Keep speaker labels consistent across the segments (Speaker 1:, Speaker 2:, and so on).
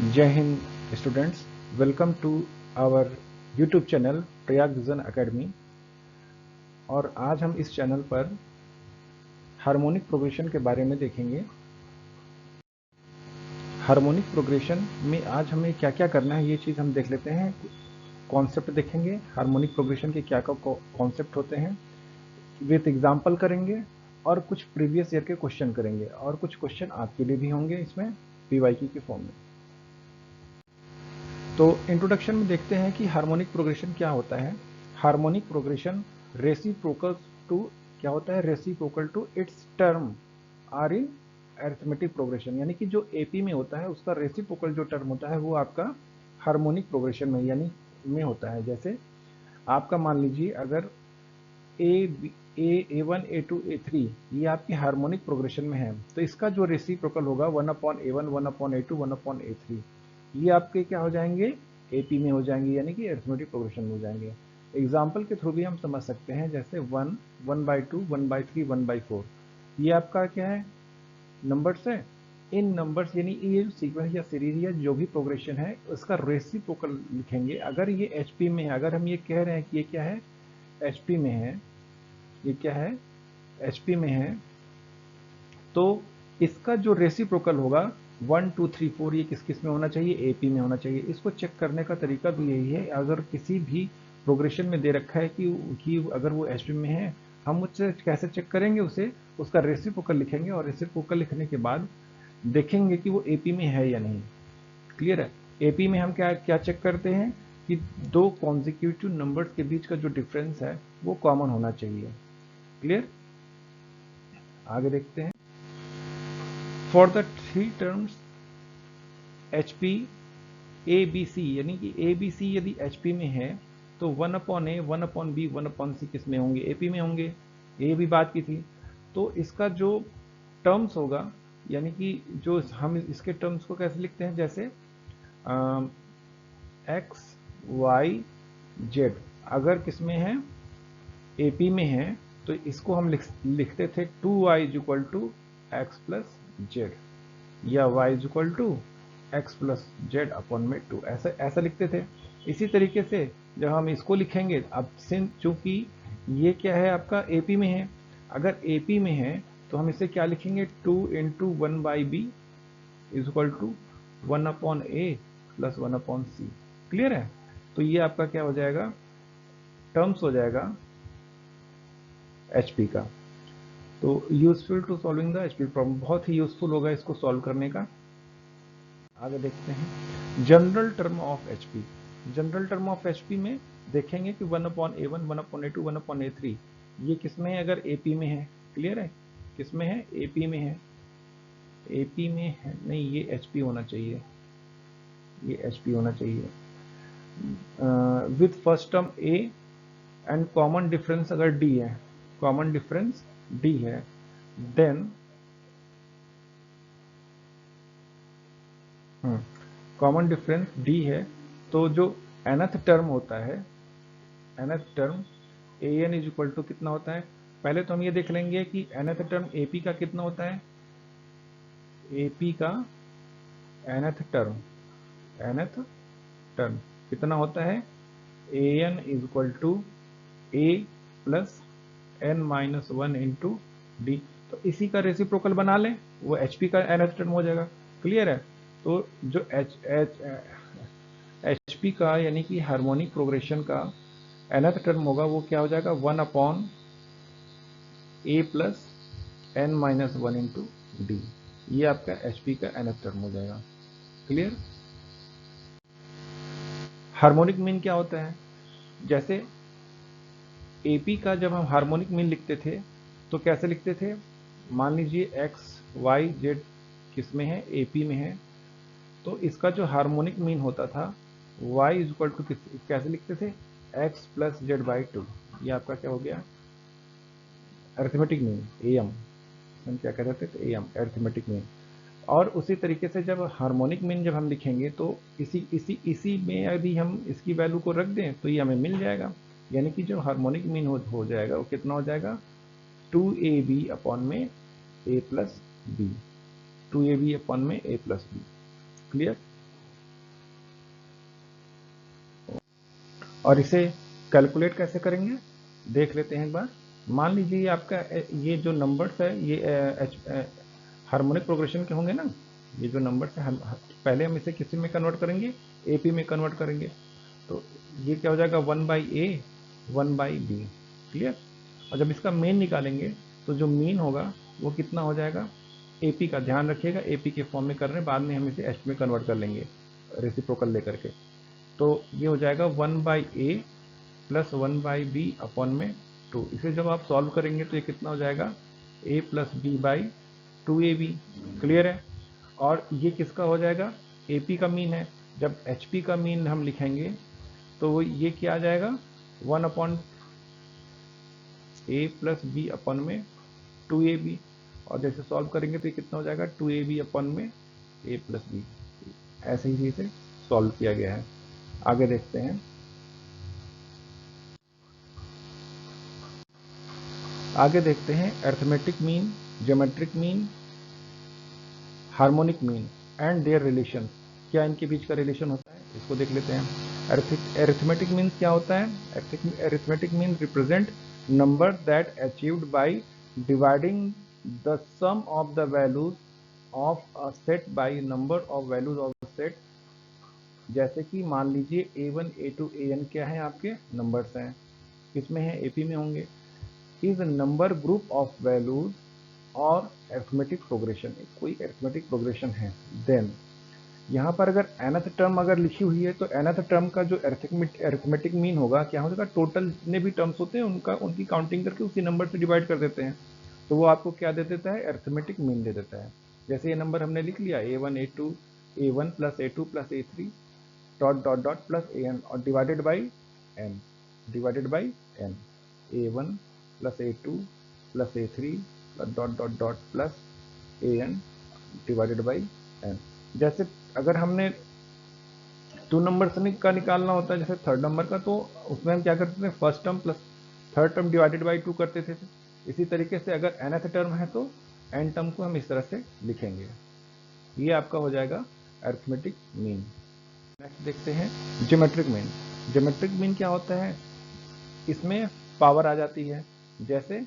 Speaker 1: जय हिंद students, welcome to our YouTube channel Prayag vision academy. और आज हम इस चैनल पर हार्मोनिक प्रोग्रेशन के बारे में देखेंगे। हार्मोनिक प्रोग्रेशन में आज हमें क्या क्या करना है ये चीज़ हम देख लेते हैं। कॉन्सेप्ट देखेंगे, हार्मोनिक प्रोग्रेशन के क्या क्या कॉन्सेप्ट होते हैं, विथ एग्जाम्पल करेंगे और कुछ प्रीवियस ईयर के क्वेश्चन करेंगे और कुछ क्वेश्चन आपके लिए भी होंगे इसमें पीवाईक्यू के फॉर्म में। तो इंट्रोडक्शन में देखते हैं कि हार्मोनिक प्रोग्रेशन क्या होता है। हार्मोनिक प्रोग्रेशन रेसिप्रोकल टू क्या होता है, reciprocal to its term are in arithmetic progression, यानी कि जो एपी में होता है उसका रेसिप्रोकल जो टर्म होता है वो आपका हार्मोनिक प्रोग्रेशन में यानी में होता है। जैसे आपका मान लीजिए अगर A1 A2 A3 ये आपके हार्मोनिक प्रोग्रेशन में है तो इसका जो रेसिप्रोकल होगा 1/A1 1/A2 1/A3 ये आपके क्या हो जाएंगे, एपी में हो जाएंगे, यानी कि अरिथमेटिक प्रोग्रेशन में हो जाएंगे। एग्जाम्पल के थ्रू भी हम समझ सकते हैं, जैसे 1 1/2 1/3 1/4 ये आपका क्या है, नंबर्स है। इन नंबर्स यानी ये सीक्वेंस या सीरीज या जो भी प्रोग्रेशन है उसका रेसिप्रोकल लिखेंगे। अगर ये एचपी में है, अगर हम ये कह रहे हैं कि ये क्या है, एचपी में है, ये क्या है, एचपी में है, तो इसका जो रेसिप्रोकल होगा 1 2 3 4 ये किस किस में होना चाहिए, एपी में होना चाहिए। इसको चेक करने का तरीका भी यही है। अगर किसी भी प्रोग्रेशन में दे रखा है कि अगर वो एचपी में है, हम उससे कैसे चेक करेंगे, उसे उसका रेसिप्रोकल लिखेंगे और रेसिप्रोकल लिखने के बाद देखेंगे कि वो एपी में है या नहीं। क्लियर है। एपी में हम क्या क्या चेक करते हैं कि दो कॉन्जिक्यूटिव नंबर्स के बीच का जो डिफरेंस है वो कॉमन होना चाहिए। क्लियर, आगे देखते हैं। For the three terms HP ABC, यानी कि ABC यदि HP में है तो 1/A 1/B 1/C किस में होंगे, AP में होंगे। ये भी बात की थी। तो इसका जो टर्म्स होगा, यानी कि जो हम इसके टर्म्स को कैसे लिखते हैं, जैसे X Y Z अगर किस में है, AP में है, तो इसको हम लिखते थे 2y = x + z या y = x + z/2, ऐसा लिखते थे। इसी तरीके से जब हम इसको लिखेंगे, अब सिंस चूंकि ये क्या है आपका एपी में है, अगर एपी में है तो हम इसे क्या लिखेंगे, 2 × 1/b = 1/a + 1/c। क्लियर है। तो ये आपका क्या हो जाएगा, टर्म्स हो जाएगा एचपी का। तो useful to solving the HP problem, बहुत ही यूजफुल होगा इसको सॉल्व करने का। आगे देखते हैं general term of HP. General term of HP में देखेंगे कि 1/A1 1/A2 1/A3 ये किस में है, अगर एपी में है। क्लियर है, किस में है, एपी में है। एपी में है नहीं, ये एचपी होना चाहिए, ये एचपी होना चाहिए। With first term A and common difference अगर डी है, कॉमन डिफरेंस डी है, देन कॉमन डिफरेंस डी है, तो जो nth टर्म होता है, nth टर्म an = कितना होता है। पहले तो हम ये देख लेंगे कि nth टर्म ap का कितना होता है। ap का nth टर्म कितना होता है, an = a + n-1 × d। तो इसी का रेसिप्रोकल बना लें, वो hp का nth टर्म हो जाएगा। क्लियर है। तो जो एचपी का यानी कि हार्मोनिक प्रोग्रेशन का nth टर्म होगा वो क्या हो जाएगा, 1/a + n-1 × d। ये आपका एचपी का nth टर्म हो जाएगा। क्लियर। हार्मोनिक मीन क्या होता है, जैसे एपी का जब हम हार्मोनिक मीन लिखते थे तो कैसे लिखते थे, मान लीजिए एक्स वाई जेड किस में है, एपी में है, तो इसका जो हार्मोनिक मीन होता था y = कैसे लिखते थे, x + z/2। ये आपका क्या हो गया, अरिथमेटिक मीन, एम। हम क्या कहते थे, एम, अरिथमेटिक मीन। और उसी तरीके से जब हार्मोनिक मीन जब हम लिखेंगे तो इसी में यदि हम इसकी वैल्यू को रख दें तो ये हमें मिल जाएगा। यानी कि जो हार्मोनिक मीन हो जाएगा वो कितना हो जाएगा, 2ab/में a + b, 2ab/में a + b। Clear. और इसे कैलकुलेट कैसे करेंगे देख लेते हैं एक बार। मान लीजिए आपका ये जो नंबर्स है ये हार्मोनिक प्रोग्रेशन के होंगे ना। ये जो नंबर्स है पहले हम इसे किसी में कन्वर्ट करेंगे, एपी में कन्वर्ट करेंगे। तो ये क्या हो जाएगा 1/a 1/b। क्लियर। और जब इसका मीन निकालेंगे तो जो मीन होगा वो कितना हो जाएगा, एपी का ध्यान रखिएगा, एपी के फॉर्म में कर रहे हैं, बाद में हम इसे एच में कन्वर्ट कर लेंगे रेसिप्रोकल लेकर के। तो ये हो जाएगा 1/a प्लस 1/b अपॉन में 2। इसे जब आप सॉल्व करेंगे तो ये कितना हो जाएगा, a plus b by 2ab। Clear है। और ये किसका हो जाएगा, AP का मीन है। जब HP का मीन हम लिखेंगे तो वो ये क्या आ जाएगा 1 upon a plus b upon में 2ab। और जैसे सॉल्व करेंगे तो ये कितना हो जाएगा 2ab अपॉन में a प्लस बी। ऐसे ही इसे सॉल्व किया गया है। आगे देखते हैं। आगे देखते हैं arithmetic mean, geometric mean, harmonic mean and there relation. क्या इनके बीच का रिलेशन होता है इसको देख लेते हैं। अरिथमेटिक मीन क्या होता है, arithmetic mean represent number that achieved by dividing the sum of the values of a set by number of values of the set. जैसे कि मान लीजिए a1 a2 an क्या है आपके नंबर्स हैं, किसमें है, AP में होंगे। Is number group of values और अरिथमेटिक प्रोग्रेशन, कोई अरिथमेटिक प्रोग्रेशन है, देन यहाँ पर अगर nth टर्म अगर लिखी हुई है तो nth टर्म का जो अरिथमेटिक मीन होगा क्या होगा, टोटल जितने भी टर्म्स होते हैं उनका उनकी काउंटिंग करके उसी नंबर से डिवाइड कर देते हैं। तो वो आपको क्या दे देता है, अरिथमेटिक मीन दे देता है। जैसे ये नंबर हमने लिख लिया a1 a2 a1 plus a2 plus a3 dot dot dot plus an और divided by n, divided by n, a1 plus a2 plus a3 dot dot dot plus an divided by n। जैसे अगर हमने 2 number का निकालना होता है, जैसे third number का, तो उसमें हम क्या करते थे, first term plus third term divided by 2 करते थे। इसी तरीके से अगर nth टर्म है तो n टर्म को हम इस तरह से लिखेंगे। ये आपका हो जाएगा अरिथमेटिक मीन। नेक्स्ट देखते हैं ज्योमेट्रिक मीन। ज्योमेट्रिक मीन क्या होता है, इसमें पावर आ जाती है। जैसे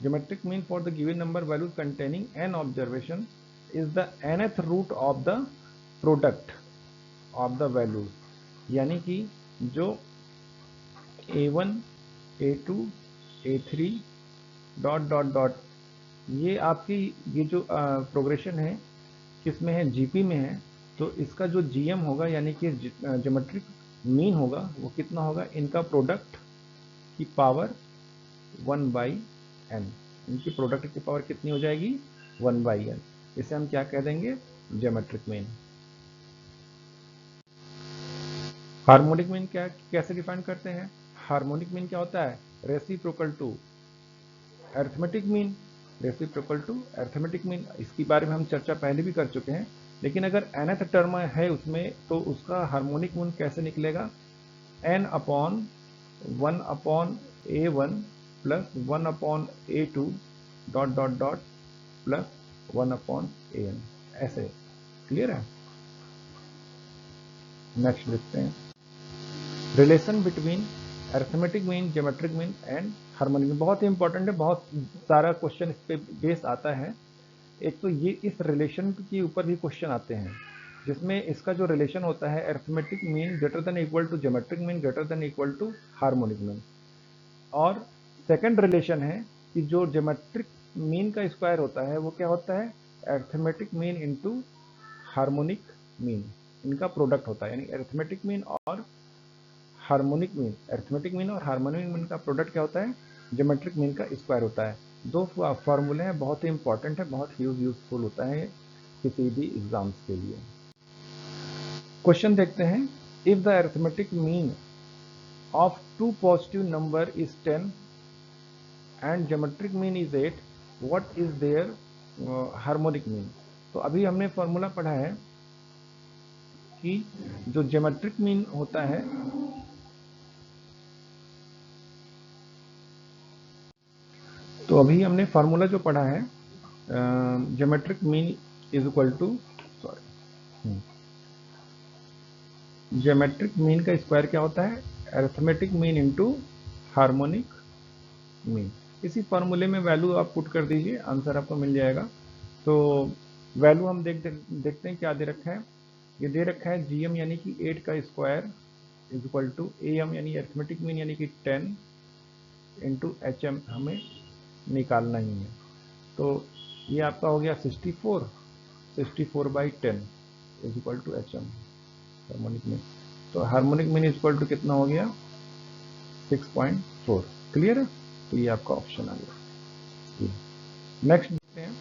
Speaker 1: geometric mean for the given number values containing n observation is the nth root of the product of the values. यानी कि जो a1 a2 a3 dot dot dot, ये आपकी ये जो प्रोग्रेशन है किसमें है, जीपी में है। तो इसका जो जीएम होगा यानी कि ज्योमेट्रिक मीन होगा वो कितना होगा, इनका प्रोडक्ट की पावर 1/n। इनकी प्रोडक्ट की पावर कितनी हो जाएगी 1/n। इसे हम क्या कह देंगे, ज्योमेट्रिक मीन। हार्मोनिक मीन क्या कैसे डिफाइन करते हैं, हार्मोनिक मीन क्या होता है, reciprocal to arithmetic mean, reciprocal to arithmetic mean. इसके बारे में हम चर्चा पहले भी कर चुके हैं। लेकिन अगर nth टर्म है उसमें तो उसका हार्मोनिक मीन कैसे निकलेगा, n upon 1 upon a1 plus 1 upon a2 dot dot dot plus 1 upon an, ऐसे। क्लियर है। नेक्स्ट देखते हैं relation between arithmetic mean, geometric mean and harmonic mean. बहुत ही इंपॉर्टेंट है, बहुत सारा क्वेश्चन इस पे बेस आता है। एक तो ये इस रिलेशन के ऊपर भी क्वेश्चन आते हैं जिसमें इसका जो रिलेशन होता है arithmetic mean greater than equal to geometric mean greater than equal to harmonic mean. और सेकंड रिलेशन है कि जो ज्योमेट्रिक मीन का स्क्वायर होता है वो क्या होता है, arithmetic mean into harmonic mean, इनका प्रोडक्ट होता है। यानी अरिथमेटिक मीन और हार्मोनिक मीन, अरिथमेटिक मीन और हार्मोनिक मीन का प्रोडक्ट क्या होता है, ज्योमेट्रिक मीन का स्क्वायर होता है। दो फॉर्मूले हैं, बहुत ही इंपॉर्टेंट है, बहुत यूजफुल होता है किसी भी एग्जाम्स के लिए। क्वेश्चन देखते हैं, if the arithmetic mean of 2 positive number is 10 and geometric mean is 8, what is their harmonic mean. तो अभी हमने फॉर्मूला पढ़ा है कि जो ज्योमेट्रिक मीन होता है, तो अभी हमने फार्मूला जो पढ़ा है geometric mean is equal to, sorry, geometric mean का स्क्वायर क्या होता है? Arithmetic mean into harmonic mean. इसी फॉर्मूले में वैल्यू आप पुट कर दीजिए, आंसर आपको मिल जाएगा। तो वैल्यू हम देखते हैं क्या दे रखा है। ये दे रखा है जीएम यानी कि 8 का square is equal to m यानी अरिथमेटिक मीन यानी कि 10 इंटू एच एम हमें निकालना ही है। तो ये आपका हो गया 64/10 is equal to H M harmonic mean. तो harmonic mean is equal to कितना हो गया? 6.4। क्लियर है? तो ये आपका ऑप्शन आ गया। नेक्स्ट देखते हैं,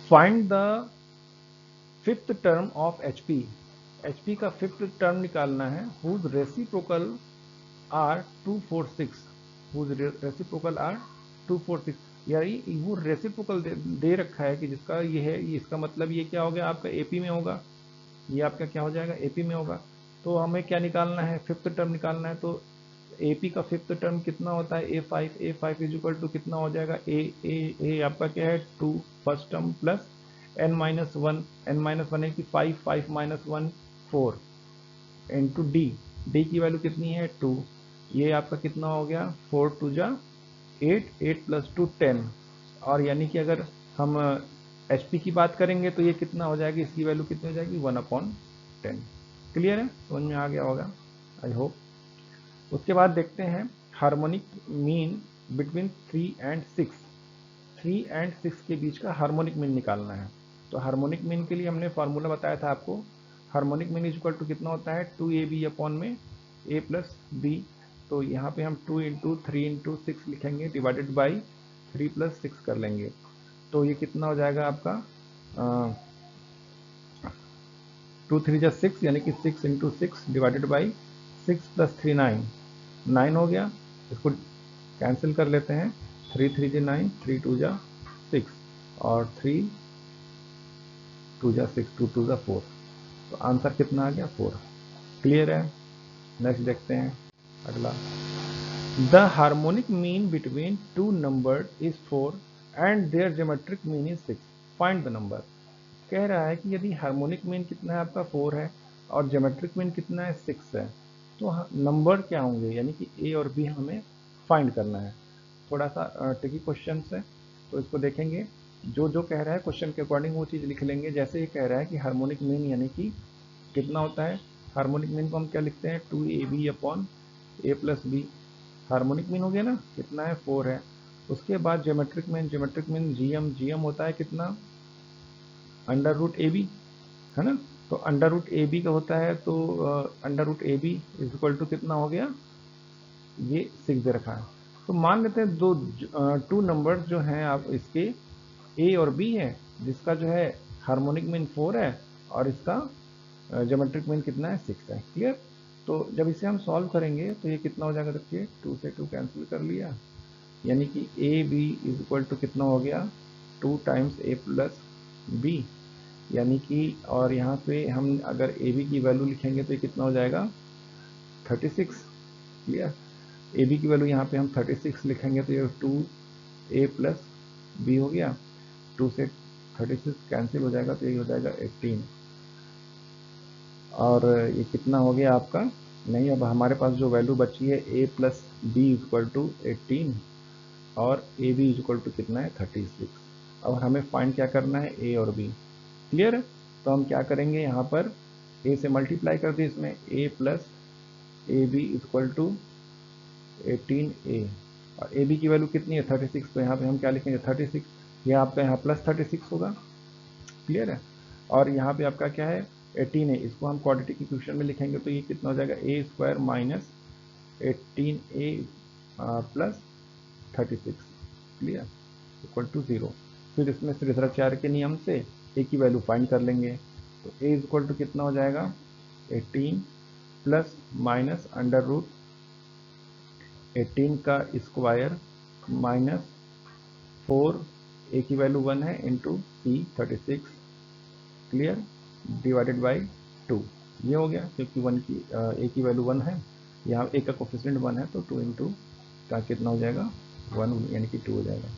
Speaker 1: find the fifth term of HP. HP का फिफ्थ टर्म निकालना है, whose reciprocal are 246, whose reciprocal are 246। यानी वो रेसिप्रोकल दे रखा है कि जिसका ये है, इसका मतलब ये क्या हो गया आपका एपी में होगा, ये आपका क्या हो जाएगा एपी में होगा। तो हमें क्या निकालना है? फिफ्थ टर्म निकालना है। तो एपी का फिफ्थ टर्म कितना होता है? ए5 इज इक्वल टू कितना हो जाएगा? ए आपका क्या है? 2 first term plus n-1, n-1 है कि 5 -1 4 इंटू डी की वैल्यू कितनी है? 2। ये आपका कितना हो गया? 4 2 जा 8, 8 + 2 10। और यानी कि अगर हम HP की बात करेंगे तो ये कितना हो जाएगी? इसकी वैल्यू कितनी हो जाएगी? 1/10। क्लियर है? समझ में आ गया होगा आई होप। उसके बाद देखते हैं हार्मोनिक मीन बिटवीन 3 और 6। 3 और 6 के बीच का हार्मोनिक मीन निकालना है। तो हार्मोनिक मीन के लिए हमने फार्मूला बताया था आपको, harmonic mean is equal to कितना होता है? 2AB अपॉन में A प्लस B। तो यहाँ पे हम 2 इंटू 3 इंटू 6 लिखेंगे डिवाइडेड बाई 3 + 6 कर लेंगे। तो ये कितना हो जाएगा आपका? 2 3 जा 6 यानी कि 6 इंटू 6 डिवाइडेड बाई 6 + 3 9, 9 हो गया। इसको कैंसिल कर लेते हैं। 3 3 जा 9, 3 2 जा 6 और 3 2 जा 6, 2 2 जा 4। तो आंसर कितना आ गया? 4। क्लियर है? नेक्स्ट देखते हैं अगला। The harmonic mean between two number is 4 and their geometric mean is 6, find the number. कह रहा है कि यदि हार्मोनिक मीन कितना है आपका? 4 है और ज्योमेट्रिक मीन कितना है? 6 है। तो नंबर क्या होंगे? यानी कि ए और बी हमें फाइंड करना है। थोड़ा सा ट्रिकी क्वेश्चन है, तो इसको देखेंगे। जो जो कह रहा है क्वेश्चन के अकॉर्डिंग वो चीज़ लिख लेंगे। जैसे ये कह रहा है कि हार्मोनिक मीन यानी कि कितना होता है? हार्मोनिक मीन को हम क्या लिखते हैं? 2AB upon A plus b. Harmonic mean हो गया ना, कितना है? 4 है। उसके बाद ज्योमेट्रिक मीन जीएम होता है कितना? √AB, है ना। तो √AB का होता है, तो √AB इज इक्वल टू कितना हो गया? ये 6 दे रखा है। तो मान लेते हैं टू नंबर्स जो हैं आप इसके ए और बी है, जिसका जो है हार्मोनिक मीन 4 है और इसका ज्योमेट्रिक मीन कितना है? 6 है। क्लियर? तो जब इसे हम सॉल्व करेंगे तो ये कितना हो जाएगा? देखिए 2 से 2 कैंसिल कर लिया, यानी कि a b is equal to कितना हो गया? 2 टाइम्स A प्लस बी, यानी कि और यहाँ पे हम अगर ए बी की वैल्यू लिखेंगे तो ये कितना हो जाएगा? 36। क्लियर? ए बी की वैल्यू यहाँ पे हम 36 लिखेंगे तो ये 2A प्लस बी हो गया। 2 से 36 कैंसिल हो जाएगा तो ये हो जाएगा 18। और ये कितना हो गया आपका? नहीं, अब हमारे पास जो वैल्यू बची है A plus b is equal to 18 और a b is equal to कितना है? 36। अब हमें फाइंड क्या करना है? ए और बी। क्लियर है? तो हम क्या करेंगे? यहाँ पर ए से मल्टीप्लाई कर दिए इसमें, a plus a b is equal to 18A और ए बी की वैल्यू कितनी है? 36। तो यहाँ पे हम क्या लिखेंगे? 36। ये आपका यहाँ प्लस 36 होगा। क्लियर है? और यहाँ पे आपका क्या है? 18 है। इसको हम क्वाड्रेटिक इक्वेशन में लिखेंगे तो ये कितना हो जाएगा? A² minus 18A plus 36। Clear? Equal to 0। फिर इसमें श्रेष्ठाचार्य के नियम से ए की वैल्यू फाइंड कर लेंगे। तो ए इज इक्वल टू कितना हो जाएगा? 18 प्लस माइनस √18 का स्क्वायर माइनस 4, ए की वैल्यू 1 है, into c 36। Clear? Divided by 2। ये हो गया क्योंकि ए की वैल्यू 1 है, यहाँ ए का कोफिशिएंट 1 है, तो 2 इंटू का कितना हो जाएगा? 1 यानी कि 2 हो जाएगा।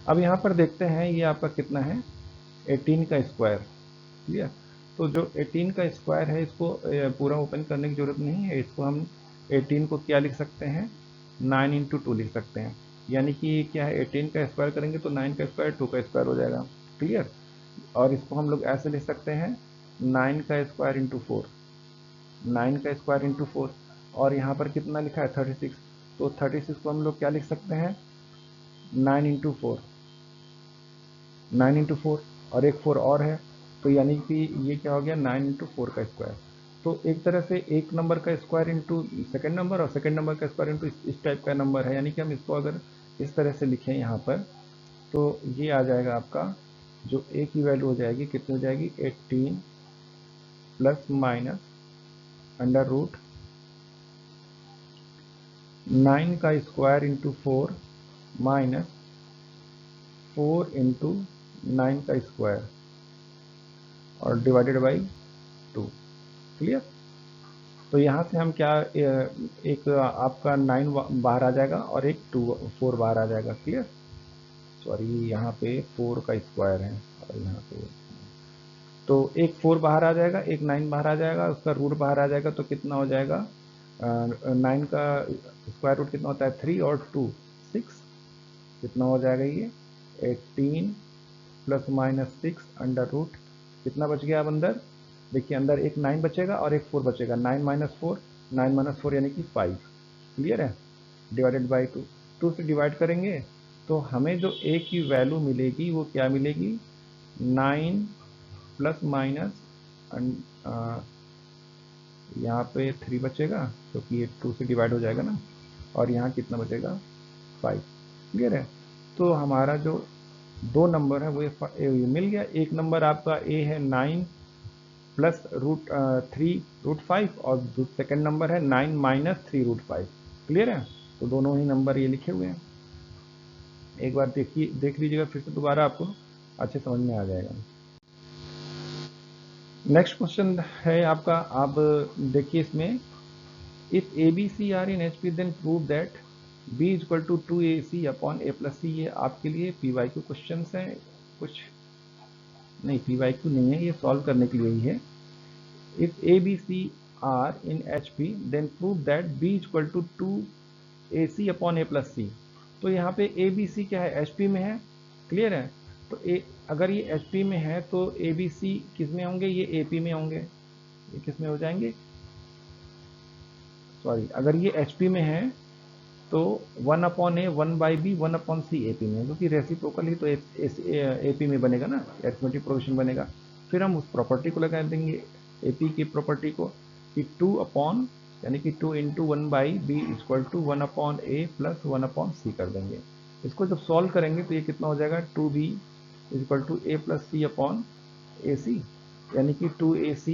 Speaker 1: अब यहाँ पर देखते हैं ये आपका कितना है? 18 का स्क्वायर। क्लियर? तो जो 18 का स्क्वायर है इसको पूरा ओपन करने की जरूरत नहीं है, इसको हम 18 को क्या लिख सकते हैं, 9 इंटू 2 लिख सकते हैं। यानी कि क्या है, 18 का स्क्वायर करेंगे तो 9 का स्क्वायर 2 का स्क्वायर हो जाएगा। क्लियर। और इसको हम लोग ऐसे लिख सकते हैं 9 का स्क्वायर इंटू 4, 9 का स्क्वायर इंटू 4, और यहाँ पर कितना लिखा है 36, तो 36 को हम लोग क्या लिख सकते हैं 9 इंटू 4, 9 इंटू 4, और एक 4 और है, तो यानी कि ये क्या हो गया 9 इंटू 4 का स्क्वायर। तो एक तरह से एक नंबर का स्क्वायर इंटू सेकेंड नंबर, और सेकेंड नंबर का स्क्वायर इंटू इस टाइप का नंबर है। यानी कि हम इसको अगर इस तरह से लिखें यहाँ पर, तो ये आ जाएगा आपका, जो ए की वैल्यू हो जाएगी कितनी हो जाएगी 18 प्लस माइनस अंडर रूट 9 का स्क्वायर इंटू 4 माइनस 4 इंटू 9 का स्क्वायर और डिवाइडेड बाई 2। क्लियर। तो यहाँ से हम क्या, एक आपका 9 बाहर आ जाएगा और एक 4 बाहर आ जाएगा। क्लियर। सॉरी, यहाँ पे 4 का स्क्वायर है और यहाँ पे, तो एक 4 बाहर आ जाएगा, एक 9 बाहर आ जाएगा, उसका रूट बाहर आ जाएगा, तो कितना हो जाएगा 9 का स्क्वायर रूट कितना होता है 3 और 2 6, कितना हो जाएगा ये 18 प्लस माइनस 6 अंडर रूट, कितना बच गया अब अंदर, देखिए अंदर एक 9 बचेगा और एक 4 बचेगा, 9 माइनस 4, 9 माइनस 4 यानी कि 5। क्लियर है। डिवाइडेड बाई 2, 2 से डिवाइड करेंगे तो हमें जो ए की वैल्यू मिलेगी वो क्या मिलेगी 9 प्लस माइनस, यहाँ पे 3 बचेगा क्योंकि ये 2 से डिवाइड हो जाएगा ना, और यहाँ कितना बचेगा 5। क्लियर है। तो हमारा जो दो नंबर है वो ये मिल गया। एक नंबर आपका ए है 9 प्लस रूट 3 रूट 5, और सेकेंड नंबर है 9 माइनस 3 रूट 5। क्लियर है। तो दोनों ही नंबर ये लिखे हुए हैं, एक बार देख लीजिएगा फिर से दोबारा, आपको अच्छे समझ में आ जाएगा। नेक्स्ट क्वेश्चन है आपका, आप देखिए इसमें, if a b c are in H P then prove that b is equal to 2ac upon a plus c. ये आपके लिए PYQ क्वेश्चन हैं कुछ, नहीं PYQ नहीं है, ये सॉल्व करने के लिए ही है। If a b c are in H P then prove that b is equal to 2ac upon a plus c. तो यहाँ पे ए बी सी क्या है, HP में है। क्लियर है। तो अगर ये HP में है तो ए बी सी किस में होंगे, ये AP में होंगे, ये किस में हो जाएंगे, सॉरी, अगर ये HP में है तो 1 upon a 1 by b 1 upon c AP में, क्योंकि रेसिप्रोकल ही तो AP में बनेगा ना, अरिथमेटिक प्रोग्रेशन बनेगा। फिर हम उस प्रॉपर्टी को लगा देंगे AP की प्रॉपर्टी को, कि 2 अपॉन, यानी कि 2 into 1 by b equal to 1 upon a plus 1 upon c कर देंगे। इसको जब सॉल्व करेंगे तो ये कितना हो जाएगा 2b equal to a plus c upon a c, यानी कि 2ac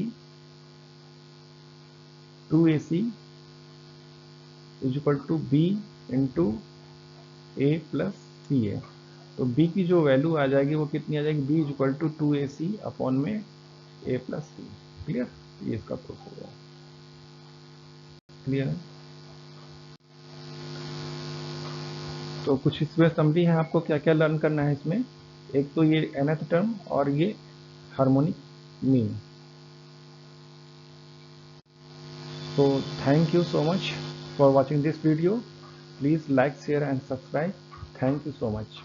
Speaker 1: is equal to b into a plus c है। तो b की जो वैल्यू आ जाएगी वो कितनी आ जाएगी, b is equal to 2ac upon में a प्लस सी। क्लियर। ये इसका प्रूफ हो गया। क्लियर है। तो कुछ इसमें समरी है, आपको क्या क्या लर्न करना है इसमें, एक तो ये nth टर्म और ये harmonic mean. So thank you so much for watching this video. Please like, share and subscribe. Thank you so much.